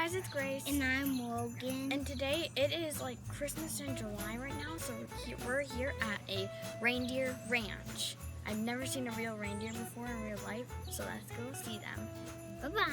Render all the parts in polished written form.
guys, it's Grace. And I'm Logan. And today it is like Christmas in July right now, so we're here at a reindeer ranch. I've never seen a real reindeer before in real life, so let's go see them. Bye-bye.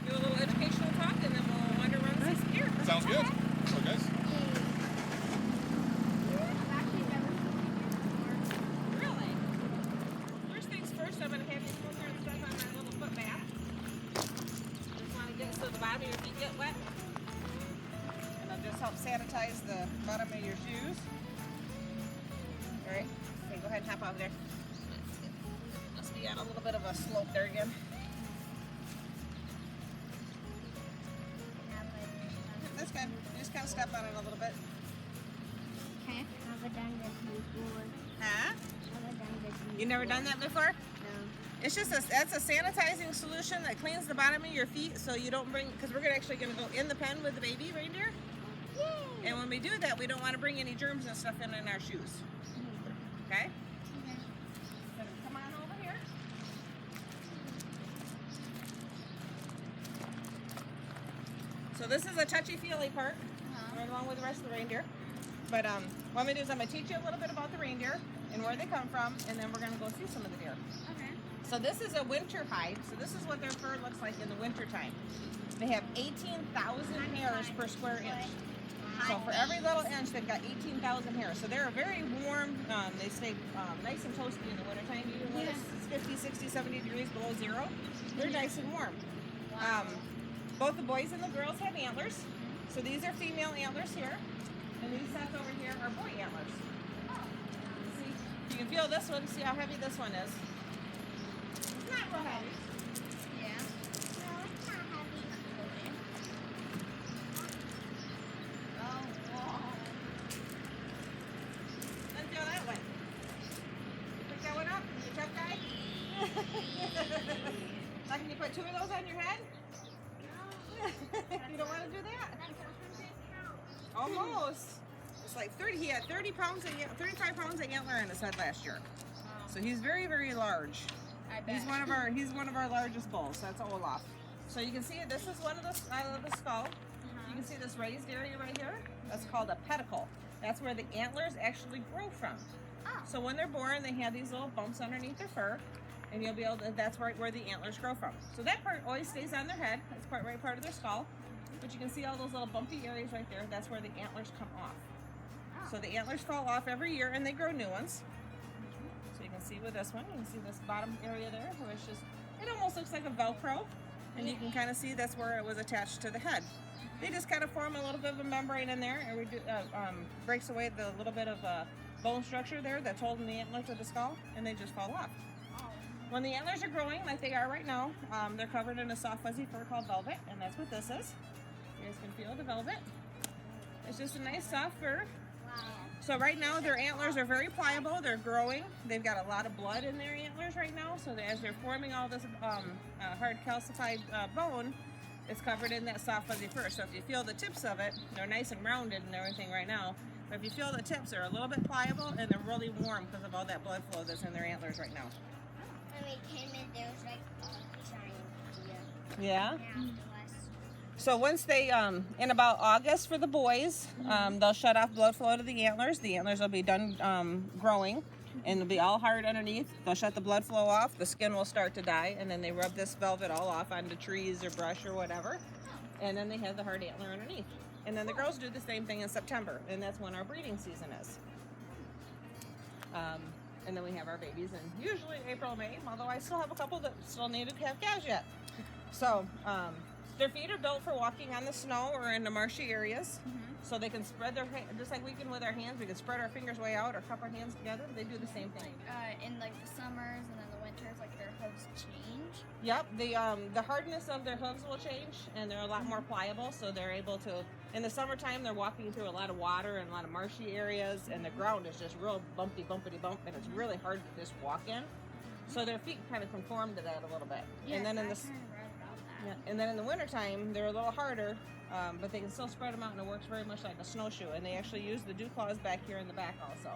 Do a little educational talk and then we'll wander around and see some deer. Sounds good. So guys. Really? First things first, I'm going to have you come here and step on my little foot bath. Just want to get so the bottom of your feet get wet. And it'll just help sanitize the bottom of your shoes. Alright, okay, go ahead and hop over there. Must be on a little bit of a slope there again. That's good. You just kind of step on it a little bit. Okay. Never done this before. Huh? Never done this before. You never done that before? No. It's just that's a sanitizing solution that cleans the bottom of your feet so you don't bring, because we're actually going to go in the pen with the baby reindeer. Yay! And when we do that, we don't want to bring any germs and stuff in our shoes. Okay? So come on over here. So this is a touchy-feely part, right along with the rest of the reindeer. But what I'm going to do is I'm going to teach you a little bit about the reindeer and where they come from, and then we're going to go see some of the deer. Okay. So this is a winter hide. So this is what their fur looks like in the winter time. They have 18,000 hairs per square inch. So for every little inch, they've got 18,000 hairs. So they're very warm. They stay nice and toasty in the wintertime, even when it's 50, 60, 70 degrees below zero. They're nice and warm. Both the boys and the girls have antlers. So these are female antlers here. And these sets over here are boy antlers. See, you can feel this one. See how heavy this one is. It's not real heavy. Yeah. No, it's not heavy. Oh, wow. Then feel that one. Pick that one up. You tough guy? Now can you put two of those on your head? You don't want to do that? Almost. It's like 30. He had 35 pounds of antler in his head last year. So he's very, very large. I bet. He's one of our largest bulls. That's Olaf. So you can see this is one of the side of the skull. You can see this raised area right here. That's called a pedicle. That's where the antlers actually grow from. Oh. So when they're born, they have these little bumps underneath their fur, and you'll be able to. That's right where the antlers grow from. So that part always stays on their head. That's part of their skull. But you can see all those little bumpy areas right there. That's where the antlers come off. So the antlers fall off every year, and they grow new ones. So you can see with this one, you can see this bottom area there, where it's just, it almost looks like a Velcro, and you can kind of see that's where it was attached to the head. They just kind of form a little bit of a membrane in there, and breaks away the little bit of bone structure there that's holding the antler to the skull, and they just fall off. When the antlers are growing, like they are right now, they're covered in a soft fuzzy fur called velvet, and that's what this is. You guys can feel the velvet. It's just a nice soft fur. Wow. So right now their antlers are very pliable. They're growing. They've got a lot of blood in their antlers right now. So as they're forming all this hard calcified bone, it's covered in that soft fuzzy fur. So if you feel the tips of it, they're nice and rounded and everything right now. But if you feel the tips, they're a little bit pliable and they're really warm because of all that blood flow that's in their antlers right now. When we came in, there was like a giant deer. Yeah. Yeah. So once they, in about August for the boys, they'll shut off blood flow to the antlers. The antlers will be done growing, and it'll be all hard underneath. They'll shut the blood flow off. The skin will start to die, and then they rub this velvet all off onto trees or brush or whatever. And then they have the hard antler underneath. And then the girls do the same thing in September, and that's when our breeding season is. And then we have our babies in usually April, May, although I still have a couple that still need to have calves yet. So, their feet are built for walking on the snow or in the marshy areas. So they can spread their hands, just like we can with our hands, we can spread our fingers way out or cup our hands together. They do the same thing. In like the summers and then the winters, like their hooves change. Yep, the hardness of their hooves will change, and they're a lot more pliable, so they're able to, in the summertime, they're walking through a lot of water and a lot of marshy areas, and the ground is just real bumpy, bumpity-bump, and it's really hard to just walk in. So their feet kind of conform to that a little bit. Yeah, and then I kind of read about that. Yeah, and then in the wintertime, they're a little harder, but they can still spread them out, and it works very much like a snowshoe. And they actually use the dew claws back here in the back also.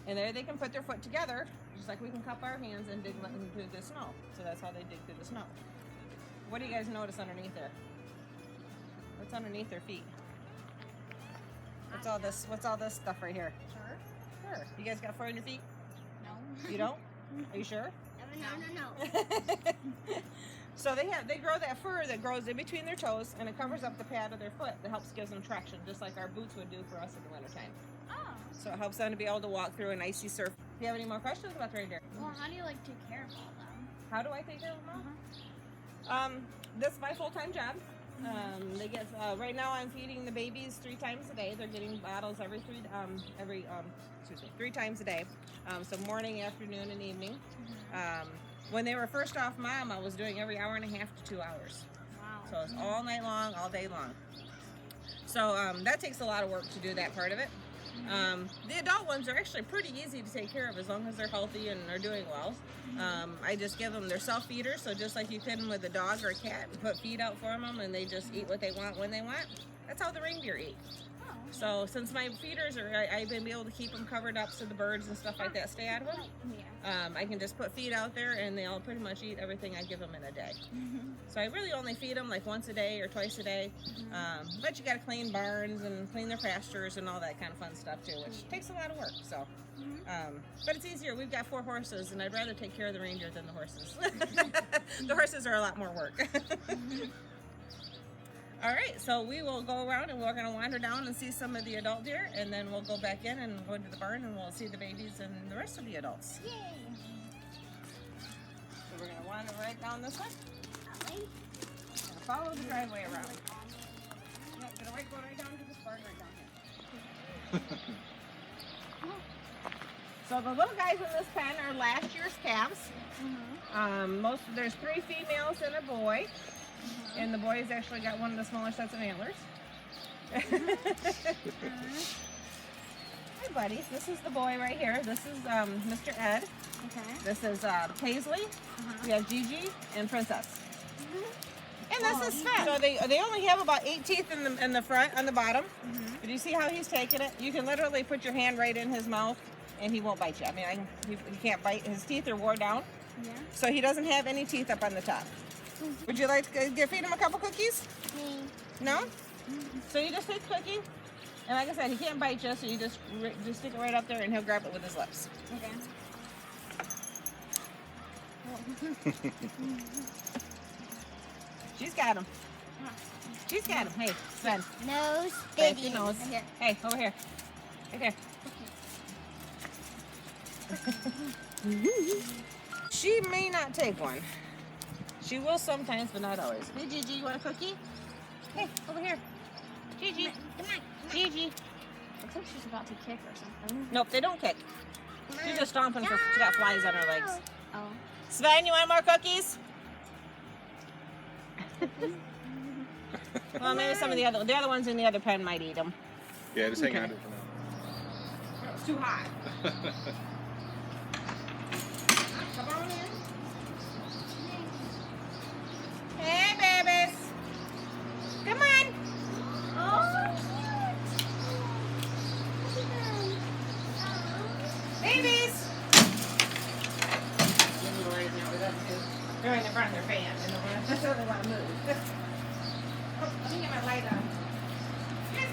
And there they can put their foot together, just like we can cup our hands and dig through the snow. So that's how they dig through the snow. What do you guys notice underneath there? What's underneath their feet? What's all this stuff right here? Sure. You guys got fur on your feet? No. You don't? Are you sure? No. So they grow that fur that grows in between their toes, and it covers up the pad of their foot. That helps gives them traction, just like our boots would do for us in the wintertime. Oh. So it helps them to be able to walk through an icy surf. Do you have any more questions about the reindeer? Well, how do you like take care of all of them? How do I take care of them all? This is my full-time job. They get right now I'm feeding the babies 3 times a day. They're getting bottles every 3 times a day. So morning, afternoon, and evening. When they were first off mom, I was doing every hour and a half to 2 hours. Wow. So it's all night long, all day long. So that takes a lot of work to do that part of it. The adult ones are actually pretty easy to take care of as long as they're healthy and are doing well. I just give them their self-feeders, so just like you could with a dog or a cat, and put feed out for them and they just eat what they want when they want. That's how the reindeer eat. So since my feeders are, I've been able to keep them covered up so the birds and stuff like that stay out of them. I can just put feed out there and they all pretty much eat everything I give them in a day. So I really only feed them like once a day or twice a day. But you got to clean barns and clean their pastures and all that kind of fun stuff too, which takes a lot of work. So, but it's easier. We've got 4 horses, and I'd rather take care of the reindeer than the horses. The horses are a lot more work. All right, so we will go around and we're going to wander down and see some of the adult deer, and then we'll go back in and go into the barn and we'll see the babies and the rest of the adults. Yay. So we're going to wander right down this way. Follow the driveway around. Yeah, going to go right down to this barn right down here. So the little guys in this pen are last year's calves. There's 3 females and a boy. And the boy's actually got one of the smaller sets of antlers. Hi, buddies. This is the boy right here. This is Mr. Ed. Okay. This is Paisley. We have Gigi and Princess. And this is Sven. So they only have about 8 teeth in the front, on the bottom. But you see how he's taking it? You can literally put your hand right in his mouth, and he won't bite you. I mean, he can't bite. His teeth are wore down. Yeah. So he doesn't have any teeth up on the top. Would you like to feed him a couple cookies? No? So you just take the cookie, and like I said, he can't bite you, so you just stick it right up there, and he'll grab it with his lips. Okay. She's got him. She's got him. Hey, Sven. Nose, Thank spitty. you, nose. Here. Hey, over here. Right there. She may not take one. She will sometimes, but not always. Hey, Gigi, you want a cookie? Hey, over here. Gigi. Come on. Gigi. Looks like she's about to kick or something. Nope, they don't kick. She's just stomping because she got flies on her legs. Oh. Sven, you want more cookies? Well, maybe some of the other ones in the other pen might eat them. Yeah, just hang on to it for now. It's too hot. Come on in. Hey, babies. Come on. Oh, Babies. They're in the front of their fan, and that's what they want to move. Oh, let me get my light on. Yes,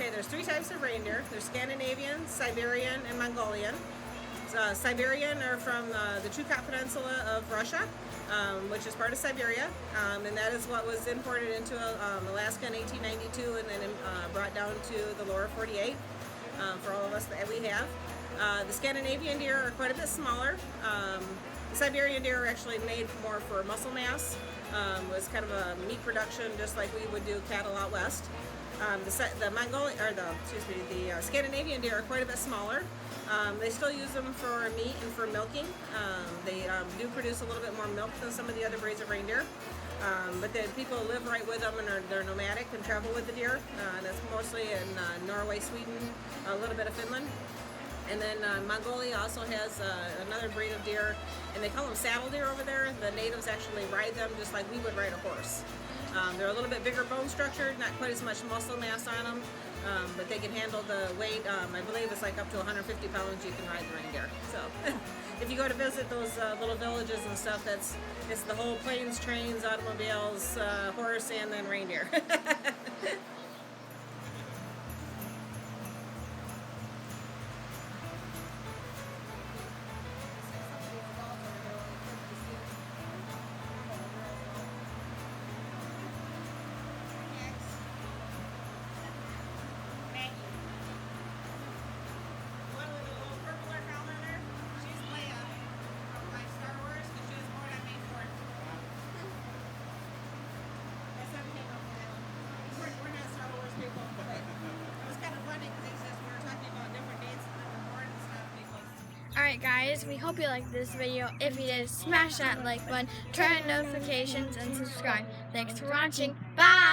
say there's 3 types of reindeer. There's Scandinavian, Siberian, and Mongolian. Siberian are from the Chukot Peninsula of Russia, which is part of Siberia, and that is what was imported into Alaska in 1892 and then brought down to the lower 48 for all of us that we have. The Scandinavian deer are quite a bit smaller. The Siberian deer are actually made more for muscle mass. Was kind of a meat production, just like we would do cattle out west. The Scandinavian deer are quite a bit smaller. They still use them for meat and for milking. They do produce a little bit more milk than some of the other breeds of reindeer. But the people live right with them and they're nomadic and travel with the deer. That's mostly in Norway, Sweden, a little bit of Finland. And then Mongolia also has another breed of deer, and they call them saddle deer over there. The natives actually ride them just like we would ride a horse. They're a little bit bigger bone structure, not quite as much muscle mass on them, but they can handle the weight. I believe it's like up to 150 pounds you can ride the reindeer. So if you go to visit those little villages and stuff, it's the whole planes, trains, automobiles, horse, and then reindeer. Alright guys, we hope you liked this video. If you did, smash that like button, turn on notifications, and subscribe. Thanks for watching. Bye!